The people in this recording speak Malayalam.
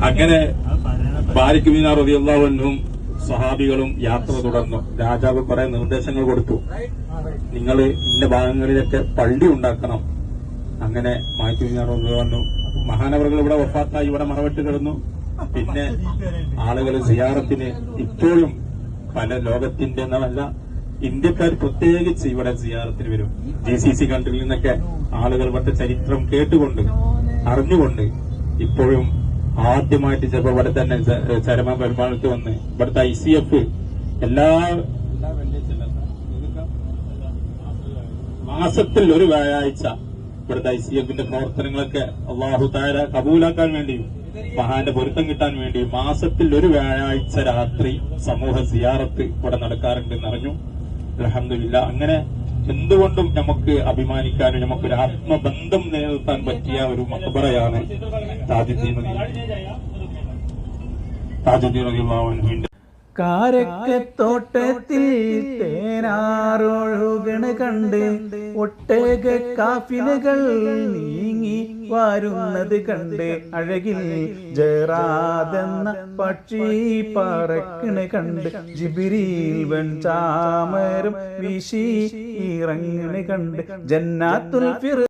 അങ്ങനെ ബാരിക് ബിൻ റളിയല്ലാഹു അൻഹും സ്വഹാബികളും യാത്ര തുടർന്നു. രാജാവ് കുറെ നിർദ്ദേശങ്ങൾ കൊടുത്തു. നിങ്ങൾ ഇന്ന ഭാഗങ്ങളിലൊക്കെ പള്ളി ഉണ്ടാക്കണം. അങ്ങനെ ബാരിക് ബിൻ റളിയല്ലാഹു അൻഹു മഹാനവറുകൾ ഇവിടെ വഫാത്തായി, ഇവിടെ മറവിട്ട് കിടന്നു. പിന്നെ ആളുകൾ സിയാറത്തിന് ഇപ്പോഴും പല ലോകത്തിന്റെ എന്നല്ല, ഇന്ത്യക്കാർ പ്രത്യേകിച്ച് ഇവിടെ സിയാറത്തിന് വരും. GCC കൺട്രിയിൽ നിന്നൊക്കെ ആളുകൾ ഇവിടുത്തെ ചരിത്രം കേട്ടുകൊണ്ട് അറിഞ്ഞുകൊണ്ട് ഇപ്പോഴും ആദ്യമായിട്ട് ചിലപ്പോൾ ഇവിടെ തന്നെ ചരമ പെരുമാളത്ത് വന്ന് ഇവിടുത്തെ ICF എല്ലാ മാസത്തിൽ ഒരു വ്യാഴാഴ്ച ഇവിടുത്തെ ICFന്റെ പ്രവർത്തനങ്ങളൊക്കെ അല്ലാഹു തആല കബൂലാക്കാൻ വേണ്ടിയും മഹാന്റെ പൊരുത്തം കിട്ടാൻ വേണ്ടിയും മാസത്തിൽ ഒരു വ്യാഴാഴ്ച രാത്രി സമൂഹ സിയാറത്ത് ഇവിടെ നടക്കാറുണ്ടെന്ന് അറിഞ്ഞു. അൽഹംദുലില്ലാഹ്. അങ്ങനെ എന്തുകൊണ്ടും നമുക്ക് അഭിമാനിക്കാനും നമുക്കൊരു ആത്മബന്ധം നിലനിർത്താൻ പറ്റിയ ഒരു മഖബറയാണ് താജുദ്ദീൻ റളിയല്ലാഹു അൻഹുവിന്റെ. കാരക്കത്തോട്ടത്തിൽ തേനാറൊഴുകണ കണ്ട് ഒട്ടേക കാഫിലകൾ നീങ്ങി വരുന്നത് കണ്ട് അഴകിൽ ജറാദെന്ന പക്ഷി പറക്കണ കണ്ട് ജിബ്രീൽ വെൺചാമരം വീശി ഇറങ്ങണ കണ്ട് ജന്നാത്തുൽ ഫിർ